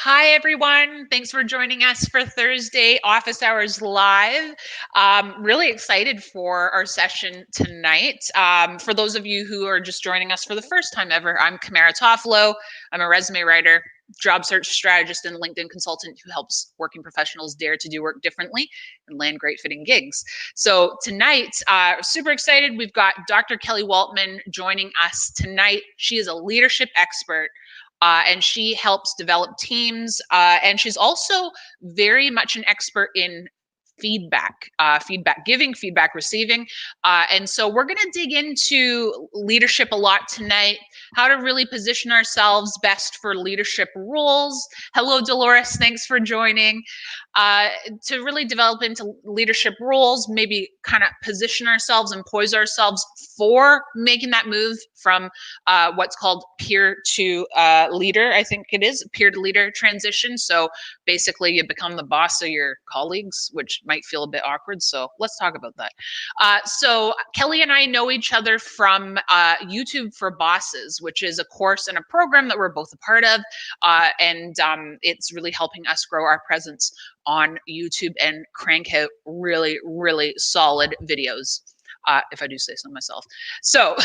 Hi, everyone. Thanks for joining us for Thursday Office Hours Live. Really excited for our session tonight. For those of you who are just joining us for the first time ever, I'm Kamara Toffolo. I'm a resume writer, job search strategist, and LinkedIn consultant who helps working professionals dare to do work differently and land great fitting gigs. So tonight, super excited. We've got Dr. Kelly Waltman joining us tonight. She is a leadership expert. And she helps develop teams. And she's also very much an expert in feedback giving, feedback receiving. And so we're going to dig into leadership a lot tonight, how to really position ourselves best for leadership roles. Hello, Dolores. Thanks for joining. To really develop into leadership roles, maybe kind of position ourselves and poise ourselves for making that move from what's called peer to leader. I think it is peer to leader transition. So basically you become the boss of your colleagues, which might feel a bit awkward. So let's talk about that. So Kelly and I know each other from YouTube for Bosses, which is a course and a program that we're both a part of. And it's really helping us grow our presence on YouTube and crank out really, really solid videos. If I do say so myself. So,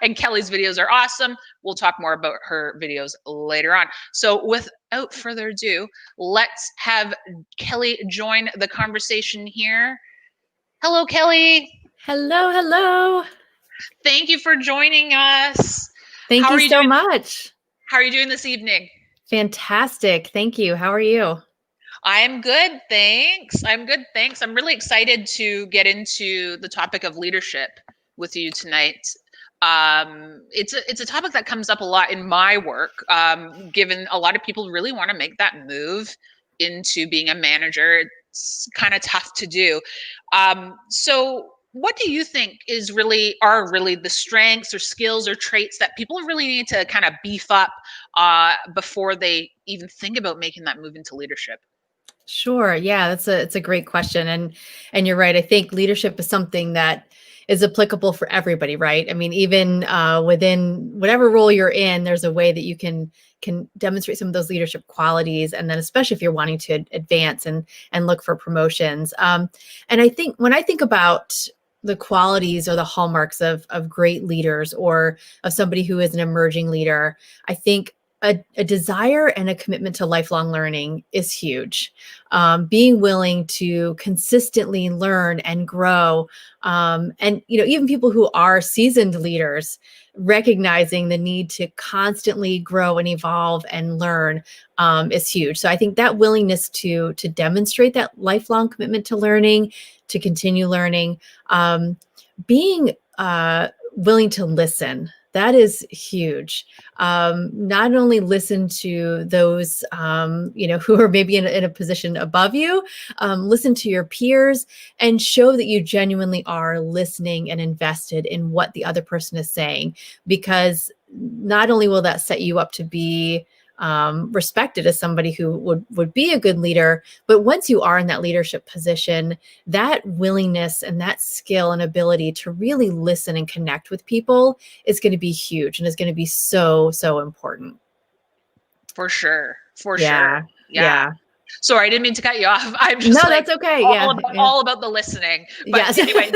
and Kelly's videos are awesome. We'll talk more about her videos later on. So without further ado, let's have Kelly join the conversation here. Hello, Kelly. Hello, hello. Thank you for joining us. Thank you so much. How are you doing this evening? Fantastic. Thank you. How are you? I'm good, thanks. I'm good, thanks. I'm really excited to get into the topic of leadership with you tonight. It's a topic that comes up a lot in my work, given a lot of people really want to make that move into being a manager. It's kind of tough to do. So what do you think are really the strengths or skills or traits that people really need to kind of beef up before they even think about making that move into leadership? Sure. Yeah, it's a great question. And you're right. I think leadership is something that is applicable for everybody, right? I mean, even within whatever role you're in, there's a way that you can demonstrate some of those leadership qualities. And then especially if you're wanting to advance and look for promotions. And I think when I think about the qualities or the hallmarks of great leaders or of somebody who is an emerging leader, I think a desire and a commitment to lifelong learning is huge. Being willing to consistently learn and grow. And, even people who are seasoned leaders, recognizing the need to constantly grow and evolve and learn is huge. So I think that willingness to demonstrate that lifelong commitment to learning, to continue learning, being willing to listen. That is huge. Not only listen to those, who are maybe in a position above you, listen to your peers and show that you genuinely are listening and invested in what the other person is saying, because not only will that set you up to be respected as somebody who would be a good leader, but once you are in that leadership position, that willingness and that skill and ability to really listen and connect with people is going to be huge and is going to be so, so important. For sure. Yeah. Yeah. Sorry, I didn't mean to cut you off. I'm just that's okay. All about the listening. But yes. Anyway,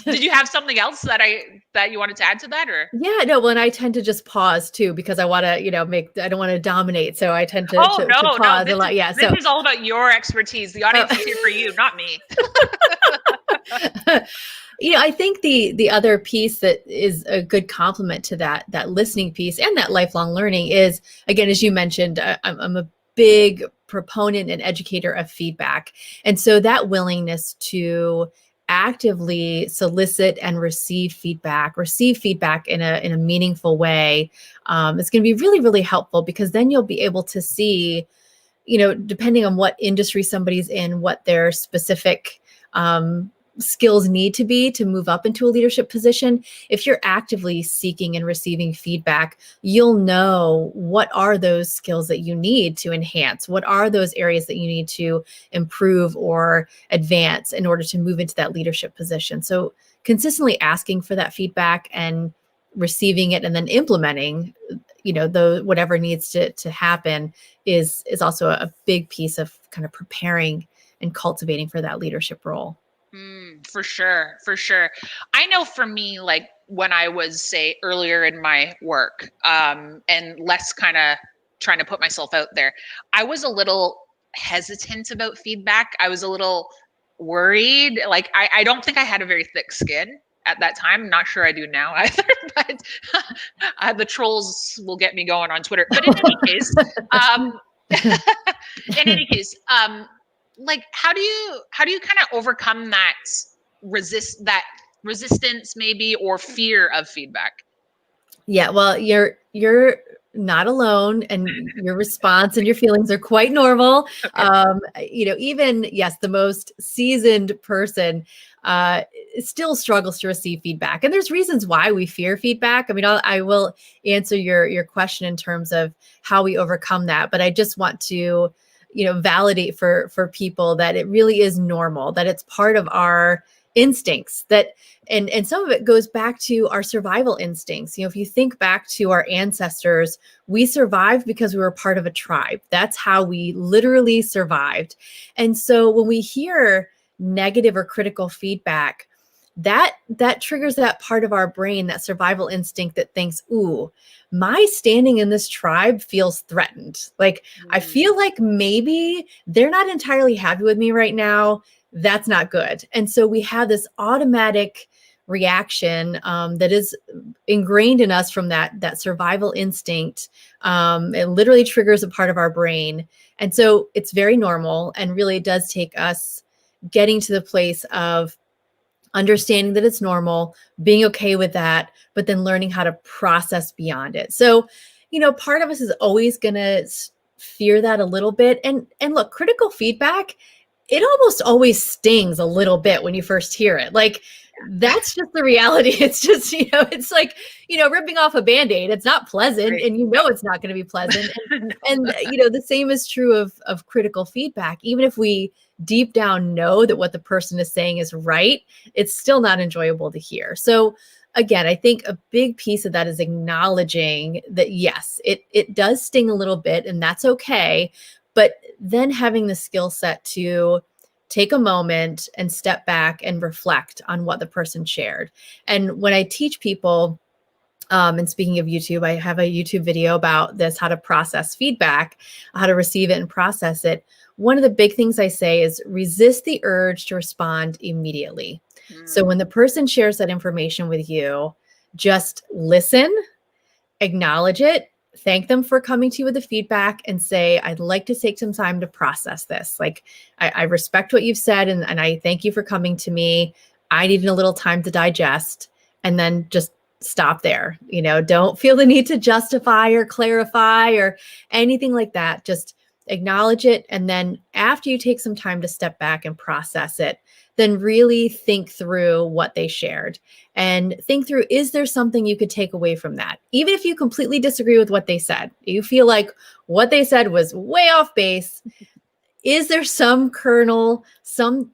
did you have something else that you wanted to add to that, or? Yeah, no. Well, and I tend to just pause too, because I want to, I don't want to dominate. So I tend to, to pause a lot. Yeah. This is all about your expertise. The audience is here for you, not me. I think the other piece that is a good complement to that listening piece and that lifelong learning is, again, as you mentioned, I'm a big proponent and educator of feedback. And so that willingness to actively solicit and receive feedback in a meaningful way is going to be really, really helpful, because then you'll be able to see, depending on what industry somebody's in, what their specific skills need to be to move up into a leadership position. If you're actively seeking and receiving feedback, you'll know what are those skills that you need to enhance, what are those areas that you need to improve or advance in order to move into that leadership position. So consistently asking for that feedback and receiving it and then implementing whatever needs to happen is also a big piece of kind of preparing and cultivating for that leadership role. For sure. For sure. I know for me, like when I was, say, earlier in my work, and less kind of trying to put myself out there, I was a little hesitant about feedback. I was a little worried. Like, I don't think I had a very thick skin at that time. I'm not sure I do now either, but the trolls will get me going on Twitter. But in any case, um, in any case, like how do you kind of overcome that resistance maybe, or fear of feedback? Yeah, well, you're not alone, and your response and your feelings are quite normal. Okay. Even yes, the most seasoned person still struggles to receive feedback, and there's reasons why we fear feedback. I mean, I will answer your question in terms of how we overcome that, but I just want to validate for people that it really is normal, that it's part of our instincts, that and some of it goes back to our survival instincts. If you think back to our ancestors, we survived because we were part of a tribe. That's how we literally survived. And so when we hear negative or critical feedback, that triggers that part of our brain, that survival instinct that thinks, ooh, my standing in this tribe feels threatened. Like, I feel like maybe they're not entirely happy with me right now. That's not good. And so we have this automatic reaction that is ingrained in us from that survival instinct. It literally triggers a part of our brain. And so it's very normal, and really it does take us getting to the place of understanding that it's normal, being okay with that, but then learning how to process beyond it. So, part of us is always going to fear that a little bit. And look, critical feedback, it almost always stings a little bit when you first hear it. Like, that's just the reality. It's just, it's like, ripping off a Band-Aid. It's not pleasant, Right. and it's not going to be pleasant. And the same is true of critical feedback. Even if we deep down know that what the person is saying is right, it's still not enjoyable to hear. So again, I think a big piece of that is acknowledging that, yes, it does sting a little bit, and that's okay. But then having the skill set to take a moment and step back and reflect on what the person shared. And when I teach people, and speaking of YouTube, I have a YouTube video about this, how to process feedback, how to receive it and process it. One of the big things I say is resist the urge to respond immediately. So when the person shares that information with you, just listen, acknowledge it, thank them for coming to you with the feedback, and say, I'd like to take some time to process this. Like, I respect what you've said, and I thank you for coming to me. I need a little time to digest, and then just stop there. Don't feel the need to justify or clarify or anything like that. Just acknowledge it. And then after you take some time to step back and process it, then really think through what they shared and think through, is there something you could take away from that? Even if you completely disagree with what they said, you feel like what they said was way off base. Is there some kernel, some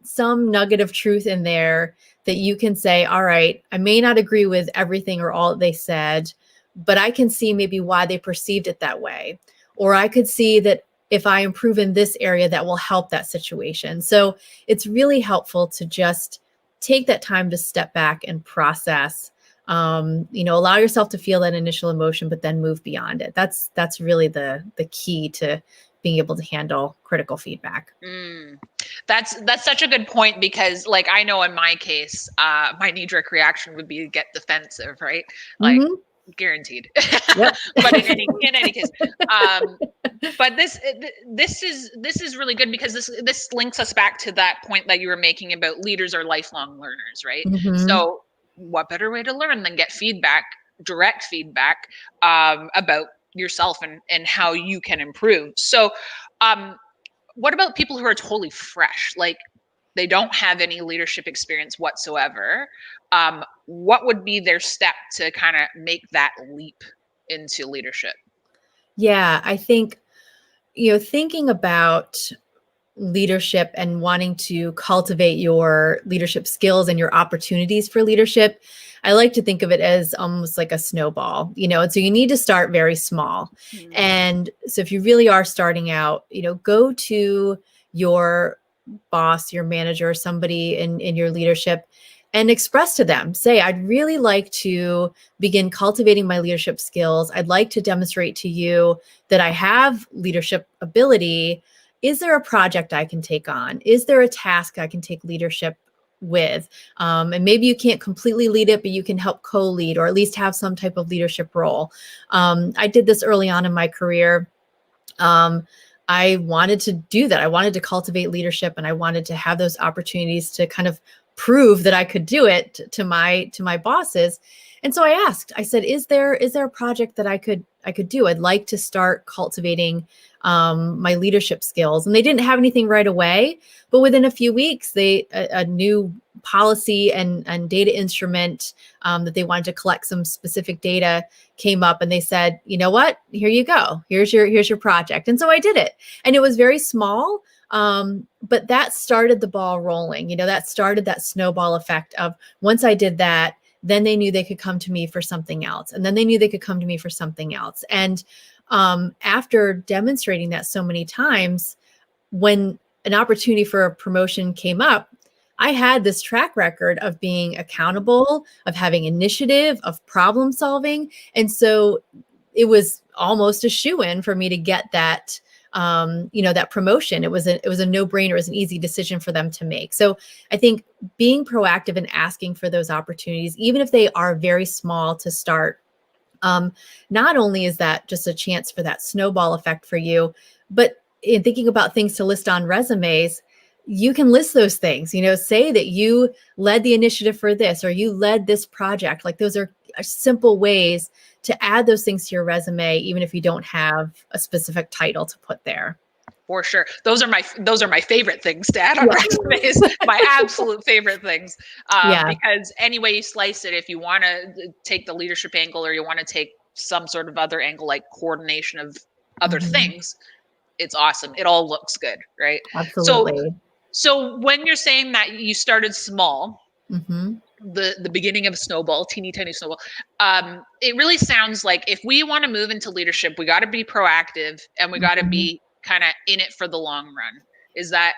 nugget of truth in there that you can say, all right, I may not agree with everything or all they said, but I can see maybe why they perceived it that way. Or I could see that if I improve in this area, that will help that situation. So it's really helpful to just take that time to step back and process, allow yourself to feel that initial emotion, but then move beyond it. That's really the key to being able to handle critical feedback. That's such a good point, because like, I know in my case, my knee-jerk reaction would be to get defensive, right? Like, guaranteed. Yep. But in any case, but this is really good, because this links us back to that point that you were making about leaders are lifelong learners, right? So what better way to learn than get feedback, direct feedback, about yourself and how you can improve. So what about people who are totally fresh, like they don't have any leadership experience whatsoever? What would be their step to kind of make that leap into leadership? Yeah, I think, thinking about leadership and wanting to cultivate your leadership skills and your opportunities for leadership, I like to think of it as almost like a snowball, and so you need to start very small. And so if you really are starting out, go to your boss, your manager, somebody in your leadership, and express to them, say, I'd really like to begin cultivating my leadership skills. I'd like to demonstrate to you that I have leadership ability. Is there a project I can take on? Is there a task I can take leadership with? And maybe you can't completely lead it, but you can help co-lead or at least have some type of leadership role. I did this early on in my career. I wanted to do that. I wanted to cultivate leadership, and I wanted to have those opportunities to kind of prove that I could do it to my bosses. And so I asked, I said, is there a project that I could do? I'd like to start cultivating my leadership skills. And they didn't have anything right away, but within a few weeks, a new policy and data instrument that they wanted to collect some specific data came up, and they said, you know what, here you go. Here's your project. And so I did it, and it was very small. But that started the ball rolling, that started that snowball effect of once I did that, then they knew they could come to me for something else. And then they knew they could come to me for something else. And after demonstrating that so many times, when an opportunity for a promotion came up, I had this track record of being accountable, of having initiative, of problem solving. And so it was almost a shoo-in for me to get that that promotion. It was a no-brainer. It was an easy decision for them to make. So I think being proactive and asking for those opportunities, even if they are very small to start, not only is that just a chance for that snowball effect for you, but in thinking about things to list on resumes, you can list those things, say that you led the initiative for this, or you led this project. Like those are simple ways to add those things to your resume, even if you don't have a specific title to put there. For sure. Those are my favorite things to add on resumes. My absolute favorite things. Because any way you slice it, if you want to take the leadership angle, or you want to take some sort of other angle, like coordination of other things, it's awesome. It all looks good, right? Absolutely. So when you're saying that you started small, the beginning of a snowball, teeny tiny snowball, it really sounds like if we want to move into leadership, we got to be proactive, and we got to be kind of in it for the long run. Is that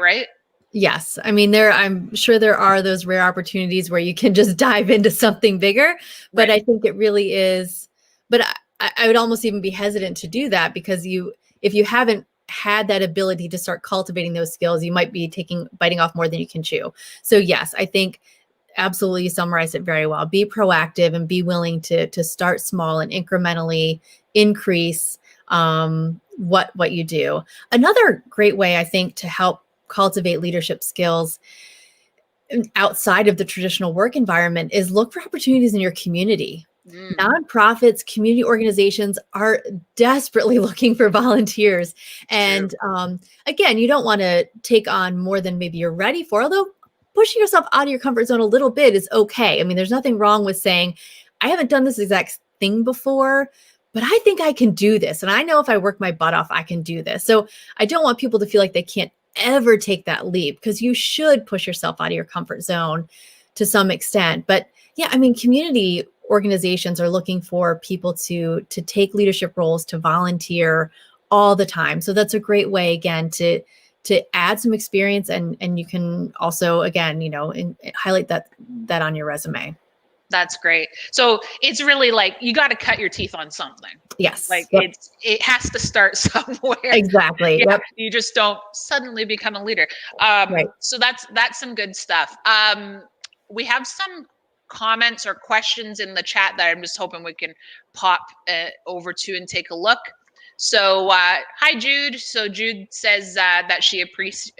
right? Yes. I mean, I'm sure there are those rare opportunities where you can just dive into something bigger, but I think it really is. But I would almost even be hesitant to do that, because if you haven't had that ability to start cultivating those skills, you might be biting off more than you can chew. So yes, I think absolutely you summarized it very well. Be proactive and be willing to start small and incrementally increase what you do. Another great way, I think, to help cultivate leadership skills outside of the traditional work environment is look for opportunities in your community. Nonprofits, community organizations are desperately looking for volunteers. And again, you don't want to take on more than maybe you're ready for, although pushing yourself out of your comfort zone a little bit is okay. I mean, there's nothing wrong with saying, I haven't done this exact thing before, but I think I can do this. And I know if I work my butt off, I can do this. So I don't want people to feel like they can't ever take that leap, because you should push yourself out of your comfort zone to some extent. But yeah, I mean, community organizations are looking for people to take leadership roles, to volunteer all the time. So that's a great way, again, to add some experience, and you can also, again, highlight that on your resume. That's great. So it's really like, you got to cut your teeth on something. Yes. Like it has to start somewhere. Exactly. Yeah, yep. You just don't suddenly become a leader. Right. So that's some good stuff. We have some comments or questions in the chat that I'm just hoping we can pop over to and take a look. So hi, Jude. So Jude says that she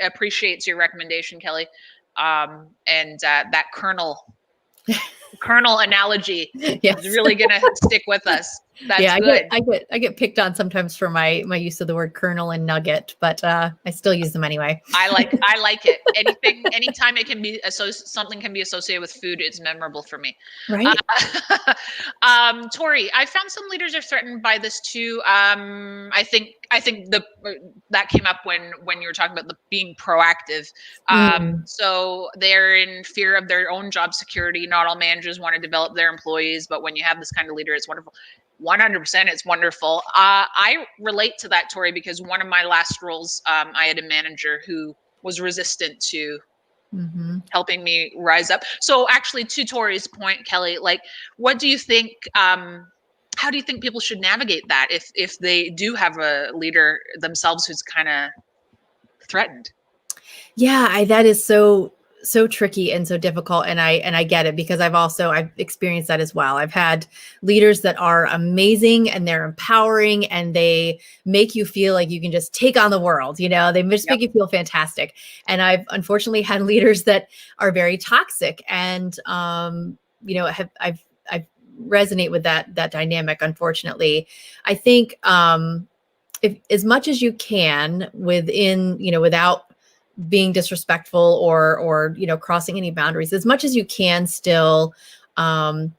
appreciates your recommendation, Kelly, and that kernel analogy is really going to stick with us. That's Yeah, good. I get picked on sometimes for my use of the word kernel and nugget, but I still use them anyway. I like it. Anytime it can be something can be associated with food, it's memorable for me. Right? Tori, I found some leaders are threatened by this too. I think that came up when you were talking about the being proactive. Mm, So they're in fear of their own job security. Not all managers want to develop their employees, but when you have this kind of leader, it's wonderful. 100%, it's wonderful. I relate to that, Tori, because one of my last roles, I had a manager who was resistant to mhm. helping me rise up. So actually, to Tori's point, Kelly, like, what do you think? How do you think people should navigate that if they do have a leader themselves who's kind of threatened? Yeah, that is so tricky and so difficult, and I get it because I've experienced that as well. I've had leaders that are amazing and they're empowering and they make you feel like you can just take on the world, they just Yep. make you feel fantastic. And I've unfortunately had leaders that are very toxic and I've resonate with that dynamic, unfortunately. I think if as much as you can within, without being disrespectful or crossing any boundaries, as much as you can still um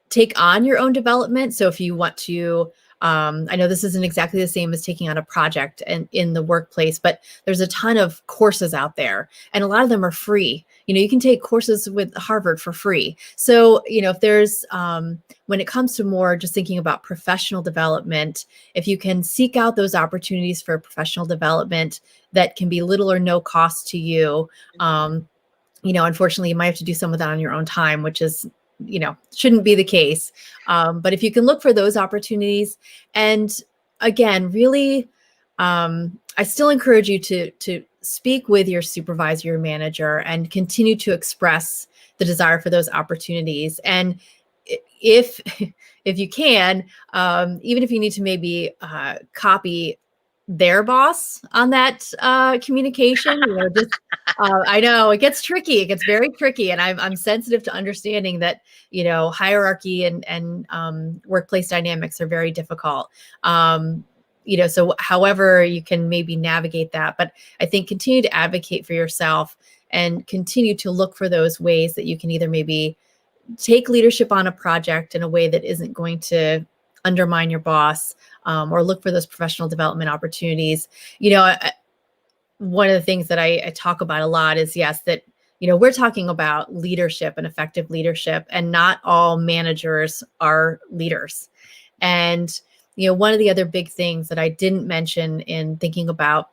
take on your own development. So if you want to, I know this isn't exactly the same as taking on a project and in the workplace, but there's a ton of courses out there and a lot of them are free. You can take courses with Harvard for free. So, if there's, when it comes to more just thinking about professional development, if you can seek out those opportunities for professional development that can be little or no cost to you, unfortunately, you might have to do some of that on your own time, which is, shouldn't be the case. But if you can look for those opportunities, and again, really, I still encourage you to speak with your supervisor, your manager, and continue to express the desire for those opportunities. And if if you can, even if you need to maybe copy their boss on that communication, just I know it gets tricky. It gets very tricky, and I'm sensitive to understanding that hierarchy and workplace dynamics are very difficult. So however you can maybe navigate that, but I think continue to advocate for yourself and continue to look for those ways that you can either maybe take leadership on a project in a way that isn't going to undermine your boss, or look for those professional development opportunities. One of the things that I talk about a lot is, yes, that, we're talking about leadership and effective leadership, and not all managers are leaders. And, one of the other big things that I didn't mention in thinking about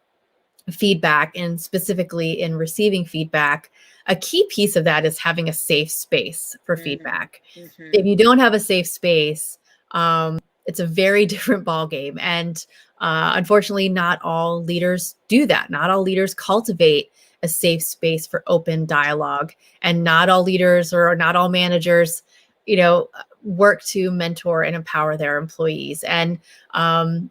feedback and specifically in receiving feedback, a key piece of that is having a safe space for feedback. Mm-hmm. If you don't have a safe space, it's a very different ballgame. And unfortunately, not all leaders do that. Not all leaders cultivate a safe space for open dialogue. And not all leaders or not all managers, work to mentor and empower their employees. And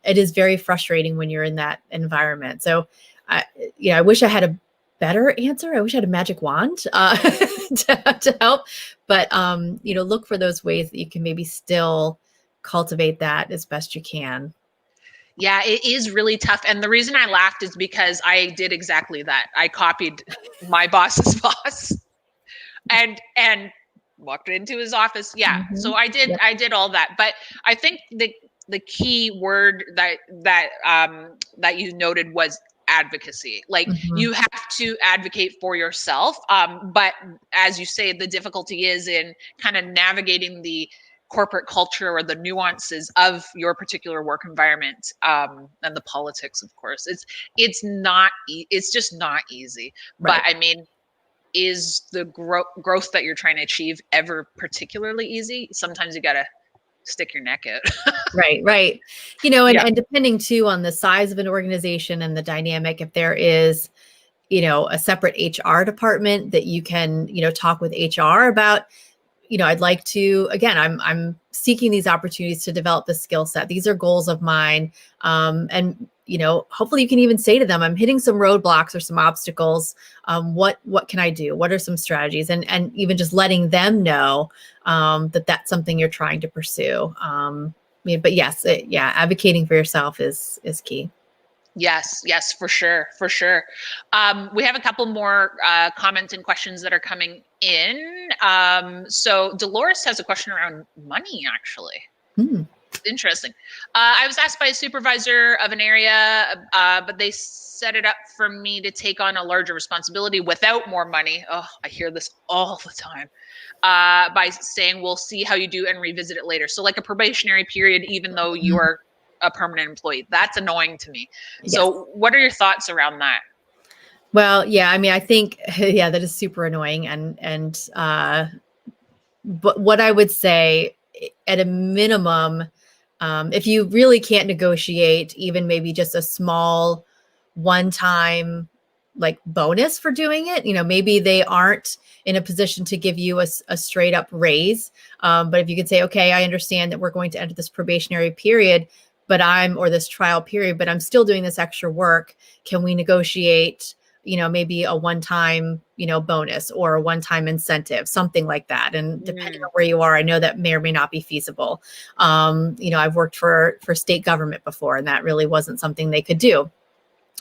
it is very frustrating when you're in that environment. So, I wish I had a better answer. I wish I had a magic wand to help. But, look for those ways that you can maybe still cultivate that as best you can. Yeah, it is really tough. And the reason I laughed is because I did exactly that. I copied my boss's boss and walked into his office. Yeah. So Mhm. Yep. I did all that. But I think the key word that you noted was advocacy. Like, Mhm. you have to advocate for yourself. But as you say, the difficulty is in kind of navigating the corporate culture or the nuances of your particular work environment, and the politics, of course. It's just not easy. But Right. I mean, is the growth that you're trying to achieve ever particularly easy? Sometimes you gotta stick your neck out. Right, right. And, Yeah. and depending too on the size of an organization and the dynamic, if there is, a separate HR department that you can, talk with HR about, I'd like to, again, I'm seeking these opportunities to develop the skill set. These are goals of mine. And, hopefully you can even say to them, I'm hitting some roadblocks or some obstacles. What can I do? What are some strategies? And even just letting them know that that's something you're trying to pursue. But yes, advocating for yourself is key. Yes, for sure. We have a couple more comments and questions that are coming in. So Dolores has a question around money, actually. Interesting. I was asked by a supervisor of an area, but they set it up for me to take on a larger responsibility without more money. Oh, I hear this all the time. By saying, we'll see how you do and revisit it later. So like a probationary period, even though you are a permanent employee. That's annoying to me. Yes. So what are your thoughts around that? Well, yeah, I mean, I think, that is super annoying. But what I would say at a minimum, if you really can't negotiate even maybe just a small one-time like bonus for doing it, maybe they aren't in a position to give you a straight up raise. But if you could say, okay, I understand that we're going to enter this probationary period, or this trial period, but I'm still doing this extra work. Can we negotiate, maybe a one-time, bonus or a one-time incentive, something like that. And depending on where you are, I know that may or may not be feasible. I've worked for state government before, and that really wasn't something they could do.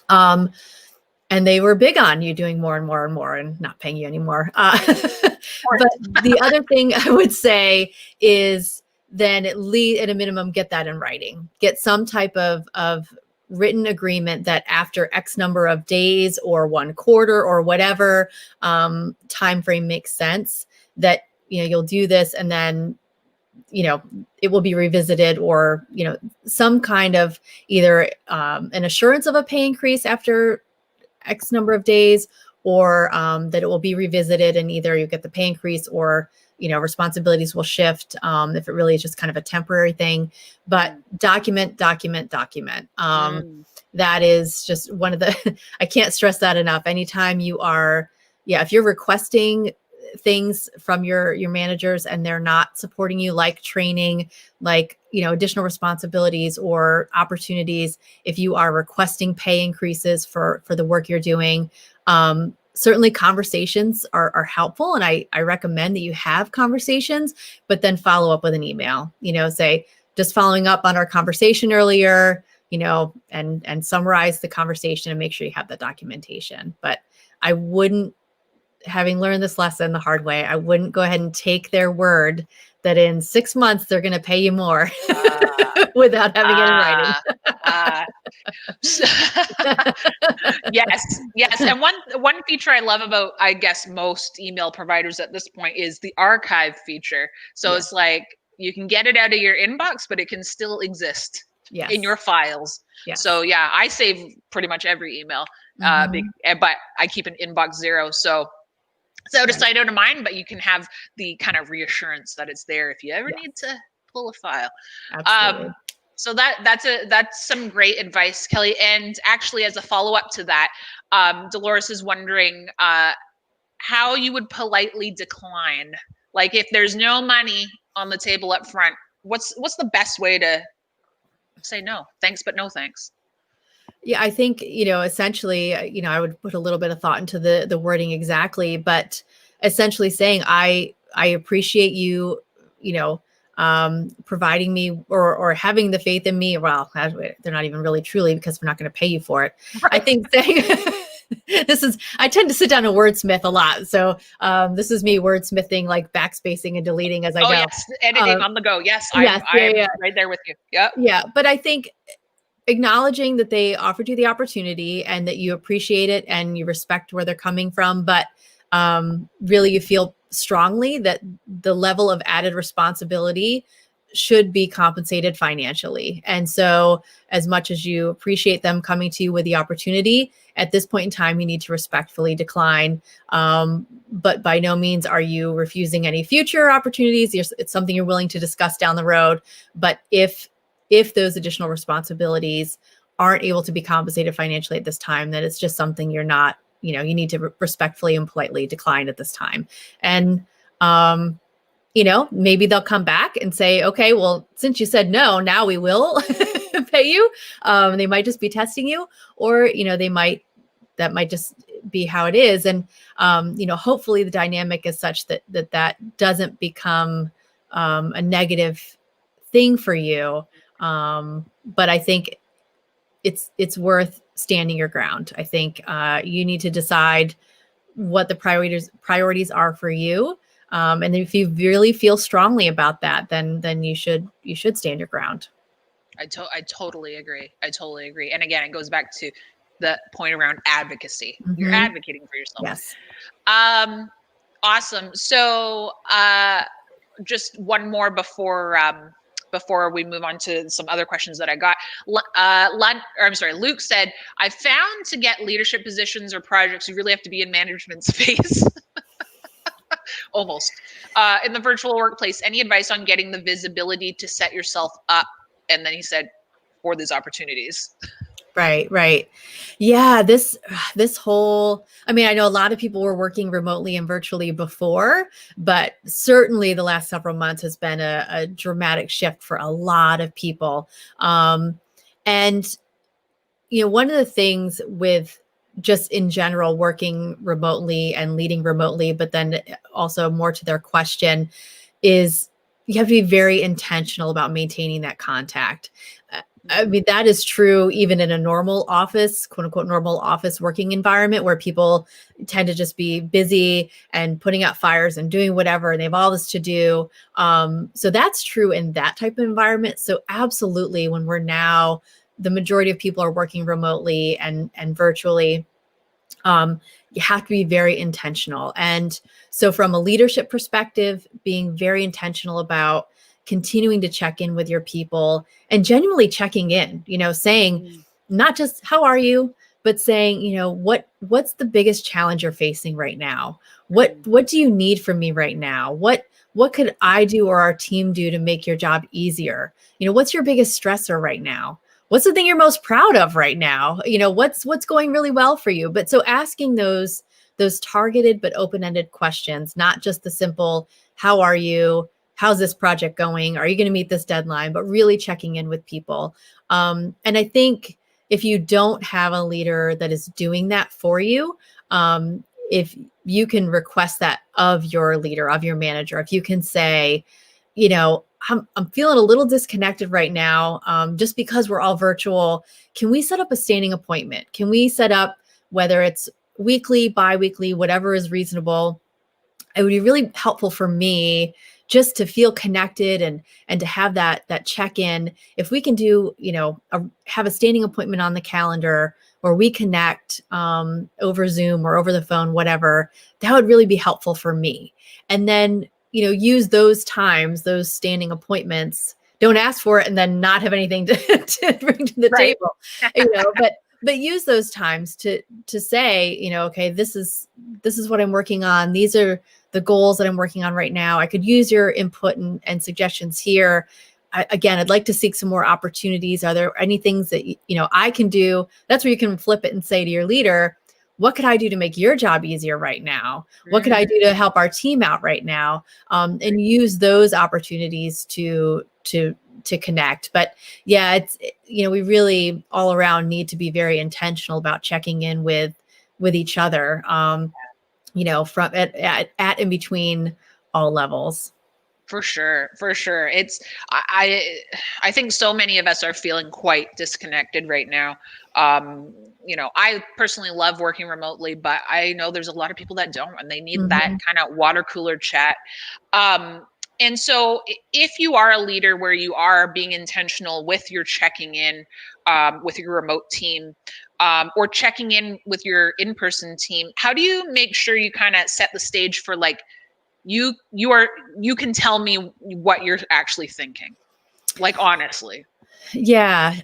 And they were big on you doing more and more and more and not paying you anymore. But the other thing I would say is then at least at a minimum, get that in writing, get some type of written agreement that after X number of days or 1 quarter or whatever time frame makes sense, that you'll do this, and then it will be revisited, or some kind of either an assurance of a pay increase after X number of days, or that it will be revisited and either you get the pay increase or responsibilities will shift if it really is just kind of a temporary thing. But document. That is just one of the, I can't stress that enough. Anytime you are, if you're requesting things from your managers and they're not supporting you, like training, like, additional responsibilities or opportunities, if you are requesting pay increases for the work you're doing, certainly conversations are helpful. And I recommend that you have conversations, but then follow up with an email, say, just following up on our conversation earlier, and summarize the conversation and make sure you have the documentation. But I wouldn't, having learned this lesson the hard way, I wouldn't go ahead and take their word that in 6 months they're going to pay you more without having it in writing. Yes. And one feature I love about, I guess, most email providers at this point is the archive feature. So it's like you can get it out of your inbox, but it can still exist in your files. So I save pretty much every email, but I keep an inbox 0. So it's out of sight, out of mind, but you can have the kind of reassurance that it's there if you ever need to pull a file. Absolutely. So that's some great advice, Kelly. And actually, as a follow-up to that, Dolores is wondering how you would politely decline. Like if there's no money on the table up front, what's the best way to say no? Thanks, but no thanks. Yeah, I think, essentially, I would put a little bit of thought into the wording exactly, but essentially saying, I appreciate you, providing me or having the faith in me. Well, they're not even really truly, because we're not going to pay you for it. Right. I think saying I tend to sit down and wordsmith a lot. So this is me wordsmithing, like backspacing and deleting as I go. Oh yes, editing on the go. Yes, I'm right there with you. Yeah. Yeah, but I think acknowledging that they offered you the opportunity and that you appreciate it and you respect where they're coming from, but really you feel strongly that the level of added responsibility should be compensated financially. And so as much as you appreciate them coming to you with the opportunity, at this point in time, you need to respectfully decline. But by no means are you refusing any future opportunities. It's something you're willing to discuss down the road. But if those additional responsibilities aren't able to be compensated financially at this time, then it's just something you're not, you need to respectfully and politely decline at this time. And maybe they'll come back and say, okay, well, since you said no, now we will pay you. They might just be testing you, or, that might just be how it is. And, hopefully the dynamic is such that doesn't become a negative thing for you. But I think it's worth standing your ground. I think you need to decide what the priorities are for you. And if you really feel strongly about that, then you should stand your ground. I totally agree. I totally agree. And again, it goes back to the point around advocacy. You're advocating for yourself. Yes. Awesome. So just one more before we move on to some other questions that I got. Luke said, I found to get leadership positions or projects, you really have to be in management space. Almost. In the virtual workplace, any advice on getting the visibility to set yourself up? And then he said, for these opportunities. Right. Yeah, this whole, I know a lot of people were working remotely and virtually before, but certainly the last several months has been a dramatic shift for a lot of people. And, one of the things with just in general working remotely and leading remotely, but then also more to their question, is you have to be very intentional about maintaining that contact. That is true even in a normal office, quote unquote, normal office working environment where people tend to just be busy and putting out fires and doing whatever, and they have all this to do. So that's true in that type of environment. So absolutely, when we're now, the majority of people are working remotely and virtually, you have to be very intentional. And so from a leadership perspective, being very intentional about continuing to check in with your people and genuinely checking in, saying not just how are you, but saying, what's the biggest challenge you're facing right now? What do you need from me right now? What could I do or our team do to make your job easier? What's your biggest stressor right now? What's the thing you're most proud of right now? What's going really well for you? But so asking those targeted but open-ended questions, not just the simple, how are you? How's this project going? Are you going to meet this deadline? But really checking in with people. And I think if you don't have a leader that is doing that for you, if you can request that of your leader, of your manager, if you can say, I'm feeling a little disconnected right now, just because we're all virtual. Can we set up a standing appointment? Can we set up, whether it's weekly, biweekly, whatever is reasonable? It would be really helpful for me just to feel connected and to have that check-in. If we can do, have a standing appointment on the calendar, or we connect over Zoom or over the phone, whatever, that would really be helpful for me. And then, use those times, those standing appointments. Don't ask for it and then not have anything to bring to the table, but use those times to say, okay, this is what I'm working on. These are the goals that I'm working on right now. I could use your input and suggestions here. I'd like to seek some more opportunities. Are there any things that, I can do? That's where you can flip it and say to your leader, what could I do to make your job easier right now? What could I do to help our team out right now? And use those opportunities to connect. But yeah, it's, we really all around need to be very intentional about checking in with each other, from at and between all levels. For sure. It's, I think so many of us are feeling quite disconnected right now. I personally love working remotely, but I know there's a lot of people that don't, and they need that kind of water cooler chat. And so if you are a leader where you are being intentional with your checking in with your remote team, or checking in with your in-person team, how do you make sure you kind of set the stage for like, you can tell me what you're actually thinking, like, honestly? Yeah.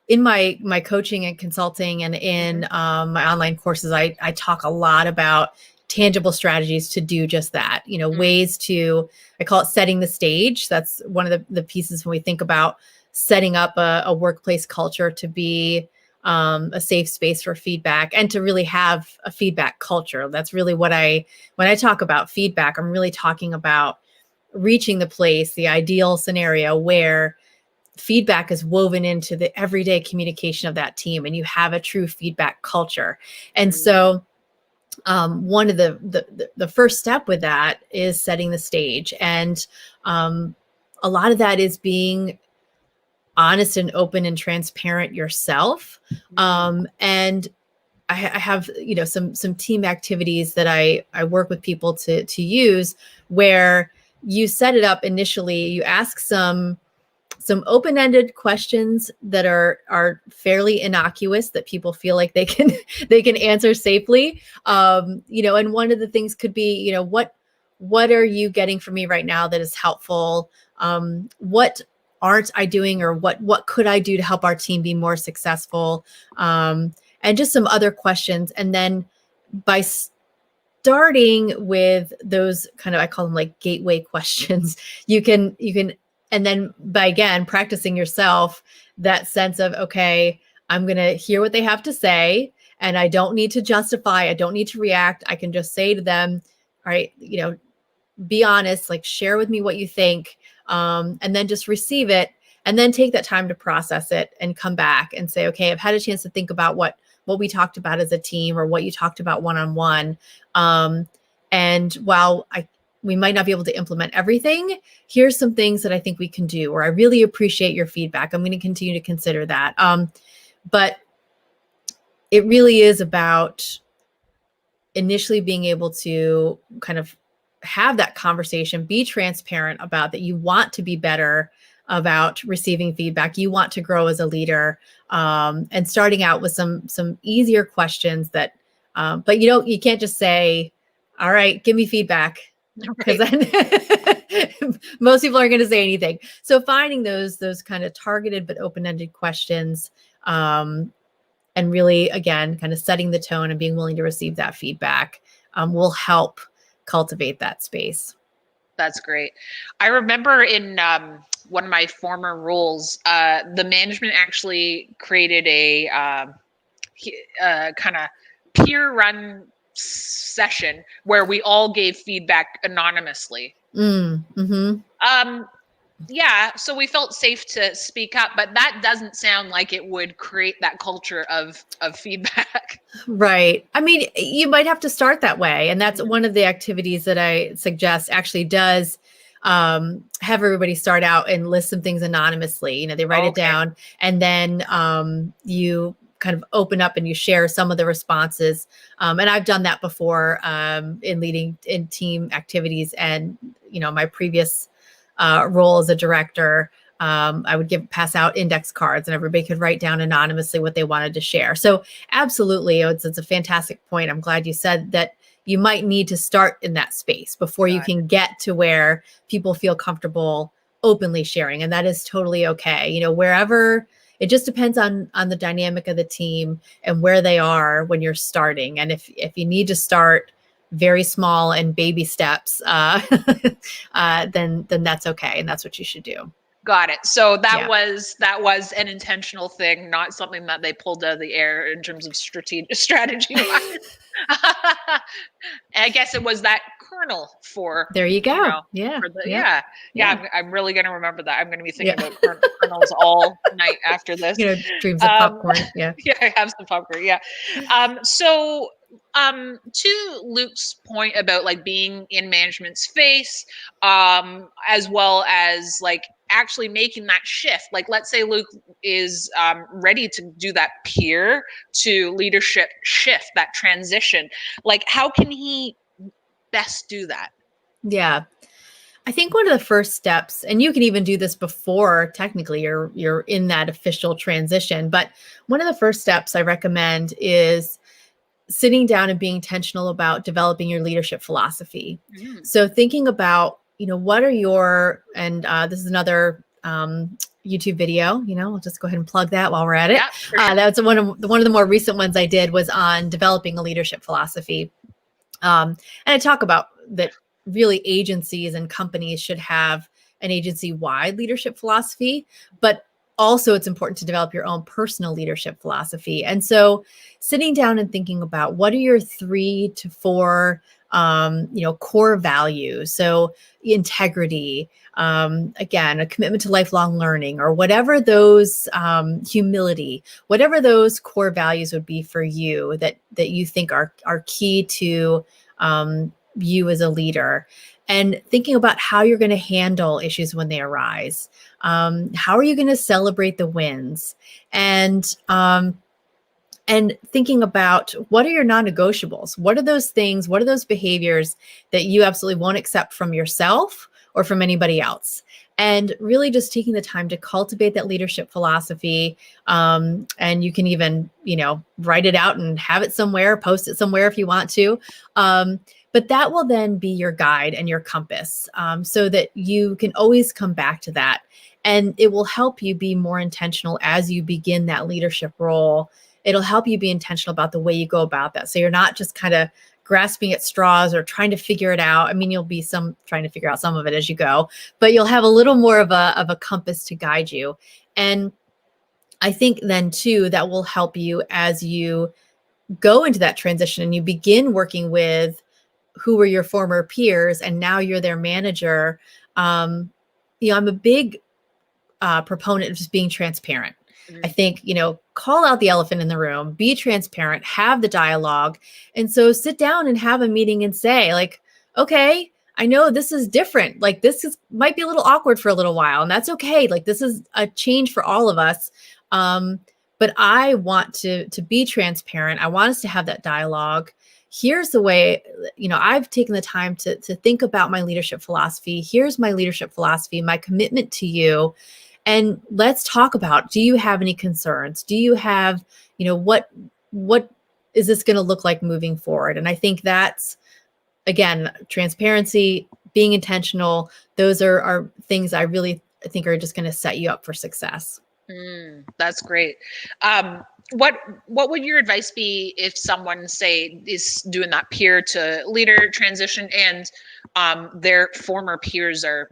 In my coaching and consulting and in my online courses, I talk a lot about tangible strategies to do just that, ways to, I call it setting the stage. That's one of the pieces when we think about setting up a workplace culture to be a safe space for feedback, and to really have a feedback culture. That's really when I talk about feedback, I'm really talking about reaching the place, the ideal scenario where feedback is woven into the everyday communication of that team, and you have a true feedback culture. And so one of the first step with that is setting the stage. And a lot of that is being honest and open and transparent yourself. And I have, some team activities that I work with people to use, where you set it up initially, you ask some open-ended questions that are fairly innocuous, that people feel like they can answer safely. And one of the things could be, what are you getting from me right now that is helpful? What aren't I doing, or what could I do to help our team be more successful? And just some other questions. And then by starting with those kind of, I call them like gateway questions, you can, and then by, again, practicing yourself, that sense of, okay, I'm going to hear what they have to say, and I don't need to justify, I don't need to react. I can just say to them, all right, be honest, like share with me what you think, and then just receive it, and then take that time to process it and come back and say, okay, I've had a chance to think about what we talked about as a team, or what you talked about one-on-one. And while we might not be able to implement everything, here's some things that I think we can do, or I really appreciate your feedback, I'm going to continue to consider that. But it really is about initially being able to kind of have that conversation, be transparent about that you want to be better about receiving feedback, you want to grow as a leader, and starting out with some easier questions that, but you can't just say, all right, give me feedback, because then most people aren't going to say anything. So finding those kind of targeted but open-ended questions, and really, again, kind of setting the tone and being willing to receive that feedback, will help cultivate that space. That's great. I remember in one of my former roles, the management actually created a kind of peer-run session where we all gave feedback anonymously. Yeah, so we felt safe to speak up, but that doesn't sound like it would create that culture of feedback. Right. I mean, you might have to start that way. And that's one of the activities that I suggest actually does have everybody start out and list some things anonymously. They write it down, and then you kind of open up and you share some of the responses. And I've done that before in leading in team activities. And, my previous role as a director, I would pass out index cards, and everybody could write down anonymously what they wanted to share. So absolutely, it's a fantastic point. I'm glad you said that. You might need to start in that space before you can get to where people feel comfortable openly sharing. And that is totally okay. Wherever, it just depends on the dynamic of the team and where they are when you're starting. And if you need to start very small and baby steps, then that's okay. And that's what you should do. Got it. So that was an intentional thing, not something that they pulled out of the air in terms of strategy. I guess it was that kernel for. There you go. I'm really going to remember that. I'm going to be thinking about kernels all night after this. Dreams of popcorn. Yeah. I have some popcorn. Yeah. So to Luke's point about like being in management's face, as well as like actually making that shift. Like, let's say Luke is ready to do that peer to leadership shift, that transition. Like, how can he best do that? Yeah. I think one of the first steps, and you can even do this before technically you're in that official transition, but one of the first steps I recommend is sitting down and being intentional about developing your leadership philosophy. So thinking about, what are your, and this is another YouTube video, I'll just go ahead and plug that while we're at it. Yeah, that's one of the more recent ones I did was on developing a leadership philosophy. And I talk about that really agencies and companies should have an agency-wide leadership philosophy, but also it's important to develop your own personal leadership philosophy. And so sitting down and thinking about what are your 3 to 4 core values. So integrity, again, a commitment to lifelong learning, or whatever those, humility, whatever those core values would be for you that you think are key to you as a leader, and thinking about how you're going to handle issues when they arise. How are you going to celebrate the wins? And thinking about what are your non-negotiables? What are those things? What are those behaviors that you absolutely won't accept from yourself or from anybody else? And really just taking the time to cultivate that leadership philosophy. And you can even, write it out and have it somewhere, post it somewhere if you want to. But that will then be your guide and your compass, so that you can always come back to that. And it will help you be more intentional as you begin that leadership role. It'll help you be intentional about the way you go about that. So you're not just kind of grasping at straws or trying to figure it out. I mean, you'll be trying to figure out some of it as you go, but you'll have a little more of a compass to guide you. And I think then too, that will help you as you go into that transition and you begin working with who were your former peers and now you're their manager. I'm a big proponent of just being transparent. I think, call out the elephant in the room, be transparent, have the dialogue. And so sit down and have a meeting and say, like, okay, I know this is different. Like might be a little awkward for a little while, and that's okay. Like this is a change for all of us. But I want to be transparent. I want us to have that dialogue. Here's the way, I've taken the time to think about my leadership philosophy. Here's my leadership philosophy, my commitment to you. And let's talk about, do you have any concerns? Do you have, what is this going to look like moving forward? And I think that's, again, transparency, being intentional. Those are things I really think are just going to set you up for success. That's great. What would your advice be if someone, say, is doing that peer to leader transition and their former peers are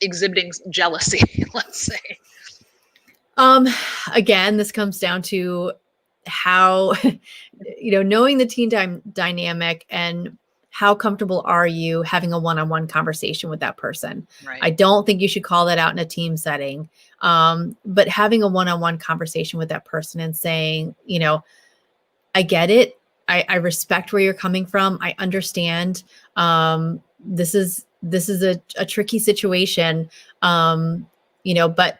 exhibiting jealousy, let's say? Again, this comes down to how, knowing the team dynamic and how comfortable are you having a one-on-one conversation with that person. Right. I don't think you should call that out in a team setting, but having a one-on-one conversation with that person and saying, I get it. I respect where you're coming from. I understand. This is a tricky situation, but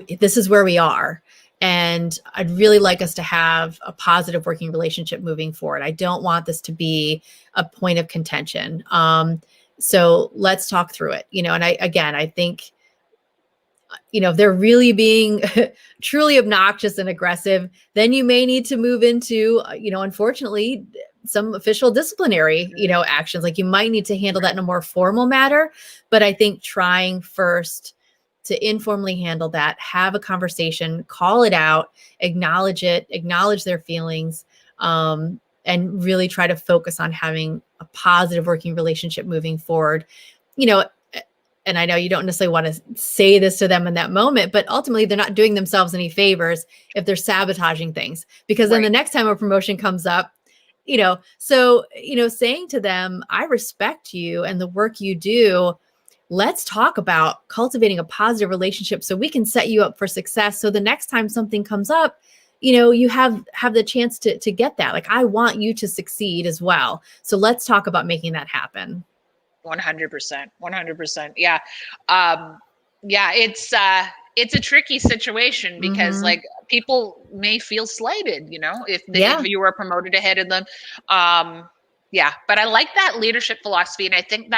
this is where we are. And I'd really like us to have a positive working relationship moving forward. I don't want this to be a point of contention. So let's talk through it, and I think, if they're really being truly obnoxious and aggressive, then you may need to move into, unfortunately, some official disciplinary, actions. Like you might need to handle that in a more formal matter. But I think trying first to informally handle that, have a conversation, call it out, acknowledge it, acknowledge their feelings, and really try to focus on having a positive working relationship moving forward. And I know you don't necessarily want to say this to them in that moment, but ultimately they're not doing themselves any favors if they're sabotaging things, because then the next time a promotion comes up, saying to them, I respect you and the work you do. Let's talk about cultivating a positive relationship so we can set you up for success. So the next time something comes up, you have the chance to get that. Like, I want you to succeed as well. So let's talk about making that happen. 100%. Yeah. It's a tricky situation because like people may feel slighted, if you were promoted ahead of them. But I like that leadership philosophy. And I think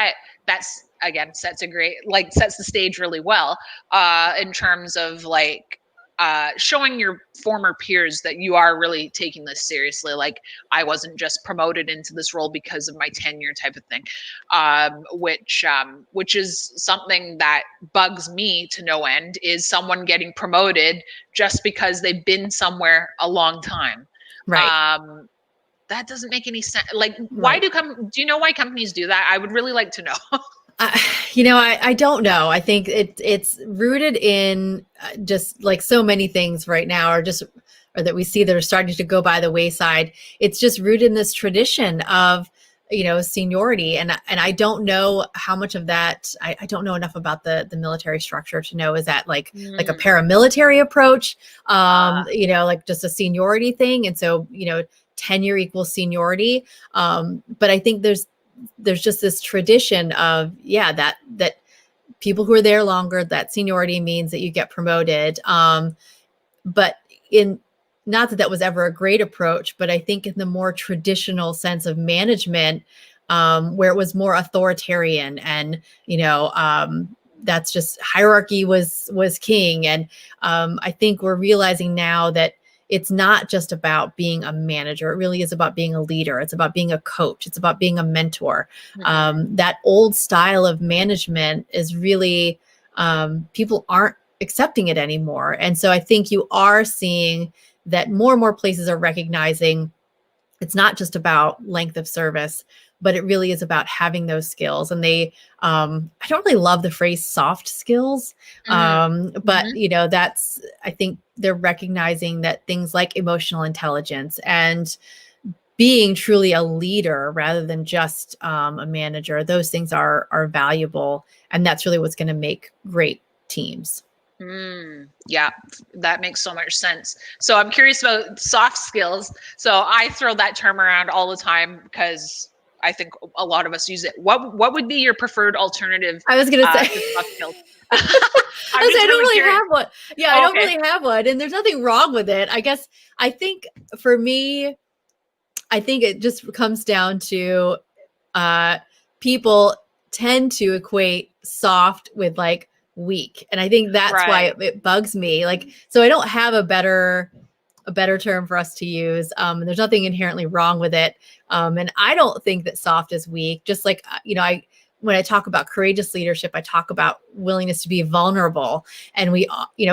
that's, again, sets the stage really well, in terms of showing your former peers that you are really taking this seriously. Like, I wasn't just promoted into this role because of my tenure, type of thing, which is something that bugs me to no end, is someone getting promoted just because they've been somewhere a long time. Right. That doesn't make any sense. Like, why do you know why companies do that? I would really like to know. I don't know. I think it's rooted in just like so many things right now, or that we see that are starting to go by the wayside. It's just rooted in this tradition of, seniority, and I don't know how much of that. I don't know enough about the military structure to know, is that like a paramilitary approach, like just a seniority thing, and so tenure equals seniority. But I think there's just this tradition of that people who are there longer, that seniority means that you get promoted. But in not that was ever a great approach, but I think in the more traditional sense of management, where it was more authoritarian, and that's just hierarchy was king. And I think we're realizing now that it's not just about being a manager. It really is about being a leader. It's about being a coach. It's about being a mentor. That old style of management is really, people aren't accepting it anymore. And so I think you are seeing that more and more places are recognizing it's not just about length of service, but it really is about having those skills. And I don't really love the phrase soft skills, but I think they're recognizing that things like emotional intelligence and being truly a leader rather than just a manager, those things are valuable. And that's really what's going to make great teams. Yeah, that makes so much sense. So I'm curious about soft skills. So I throw that term around all the time because I think a lot of us use it. What would be your preferred alternative? I was going to say soft skills. I don't really have one. Yeah, I don't really have one, and there's nothing wrong with it. I guess I think for me, it just comes down to people tend to equate soft with like weak, and I think that's why it bugs me. Like, so I don't have a better term for us to use. And there's nothing inherently wrong with it. And I don't think that soft is weak. Just like, when I talk about courageous leadership, I talk about willingness to be vulnerable. And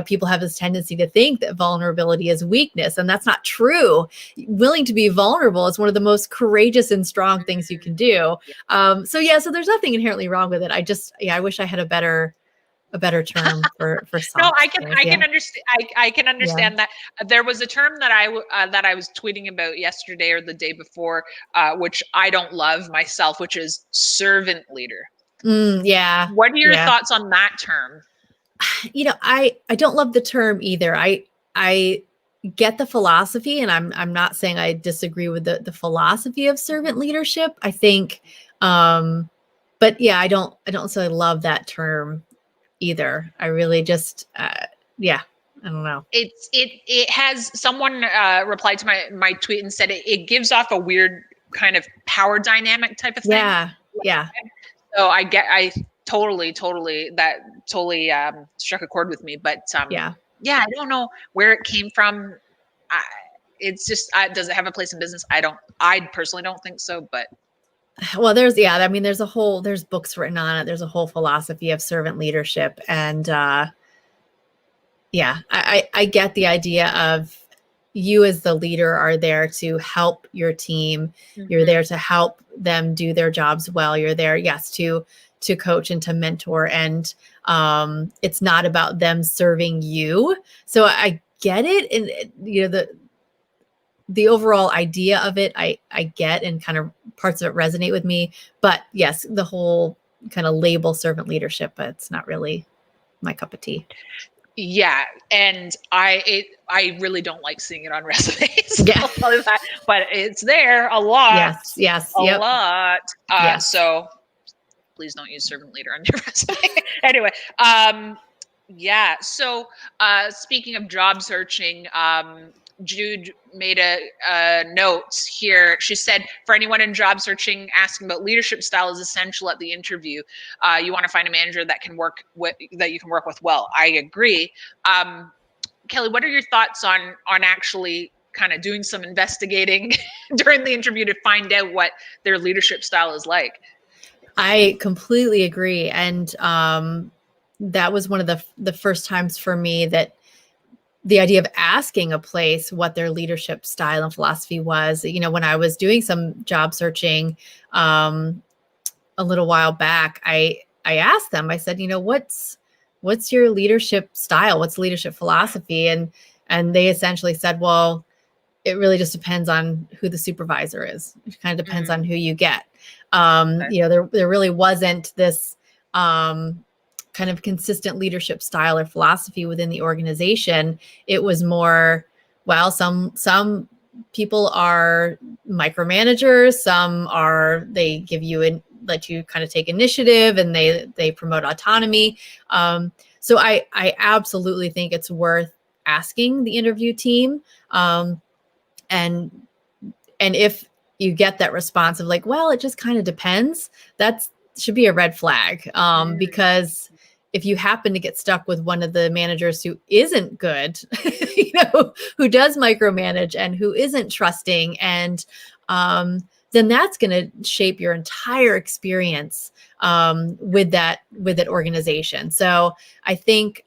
people have this tendency to think that vulnerability is weakness, and that's not true. Willing to be vulnerable is one of the most courageous and strong things you can do. So there's nothing inherently wrong with it. I wish I had a better term for soft. No, I can understand. I can understand that. There was a term that I was tweeting about yesterday or the day before, which I don't love myself, which is servant leader. What are your thoughts on that term? I don't love the term either. I get the philosophy, and I'm not saying I disagree with the philosophy of servant leadership. I think, but I don't necessarily love that term either. I really just, I don't know. It has someone replied to my tweet and said it gives off a weird kind of power dynamic type of thing. Yeah. So I totally struck a chord with me, but I don't know where it came from. It's just, does it have a place in business? I personally don't think so, but. Well, there's books written on it. There's a whole philosophy of servant leadership. And I get the idea of you as the leader are there to help your team. You're there to help them do their jobs well. You're there, yes, to coach and to mentor. And it's not about them serving you. So I get it. And, the overall idea of it, I get, and kind of parts of it resonate with me. But yes, the whole kind of label servant leadership, but it's not really my cup of tea. Yeah, and I really don't like seeing it on resumes. I'll tell you that, but it's there a lot. Yes, a lot. So please don't use servant leader on your resume. Anyway, So speaking of job searching, Jude made a note here. She said, for anyone in job searching, asking about leadership style is essential at the interview. You want to find a manager that you can work with well. I agree. Kelly, what are your thoughts on actually kind of doing some investigating during the interview to find out what their leadership style is like? I completely agree. And that was one of the first times for me that the idea of asking a place what their leadership style and philosophy was, when I was doing some job searching a little while back, I asked them, I said, what's your leadership style? What's leadership philosophy? And they essentially said, well, it really just depends on who the supervisor is. It kind of depends on who you get. There really wasn't this kind of consistent leadership style or philosophy within the organization. It was more, well, some people are micromanagers, they give you and let you kind of take initiative, and they promote autonomy. So I absolutely think it's worth asking the interview team. And if you get that response of like, well, it just kind of depends, that should be a red flag. Because if you happen to get stuck with one of the managers who isn't good, who does micromanage and who isn't trusting, and then that's going to shape your entire experience with that organization. So I think